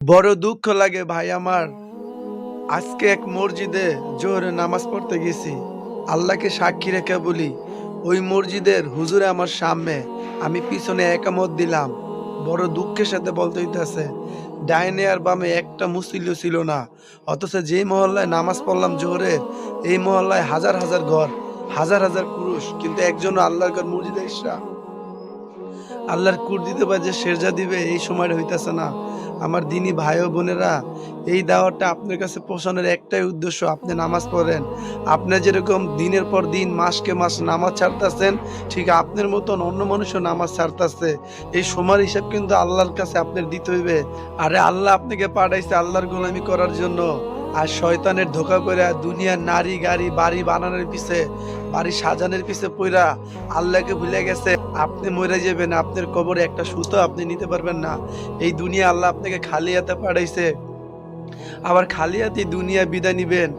বড় দুঃখ লাগে ভাই আমার। আজকে এক মসজিদে জোহরের নামাজ পড়তে গেছি। আল্লাহকে সাক্ষী রেখে বলি, ওই মসজিদের হুজুরে আমার সামনে, আমি পিছনে একামত দিলাম। বড় দুঃখের সাথে বলতে হইতাছে, ডাইনে আর বামে একটা মুসল্লিও ছিল না। অথচ যেই মহল্লায় নামাজ পড়লাম জোহরের, এই মহল্লায় হাজার হাজার ঘর, হাজার হাজার পুরুষ, কিন্তু একজনও আল্লাহর ঘর মসজিদে ইসা আল্লাহর কুর দিতে পারে যে সেরজা দিবে এই সময়টা হইতাছে না। আমার দিনী ভাই ও বোনেরা, এই দাওয়াতটা আপনার কাছে পৌঁছানোর একটাই উদ্দেশ্য, আপনি নামাজ পড়েন। আপনি যেরকম দিনের পর দিন মাসকে মাস নামাজ ছাড়তেছেন, ঠিক আপনার মতন অন্য মানুষও নামাজ ছাড়তেছে। এই সময়ের হিসাব কিন্তু আল্লাহর কাছে আপনার দিতে হইবে। আরে আল্লাহ আপনাকে পাঠাইছে আল্লাহর গোলামি করার জন্য। আর শয়তানের ধোঁকা করে দুনিয়ার নারী গাড়ি বাড়ি বানানোর পিছে, বাড়ি সাজানোর পিছে পইরা আল্লাহকে ভুলে গেছে। আপনি মরে যাবেন, আপনার কবরে একটা সুতো আপনি নিতে পারবেন না। এই দুনিয়া আল্লাহ আপনাকে খালি হাতে পাঠাইছে, আবার খালি হাতে দুনিয়া বিদায় নিবেন।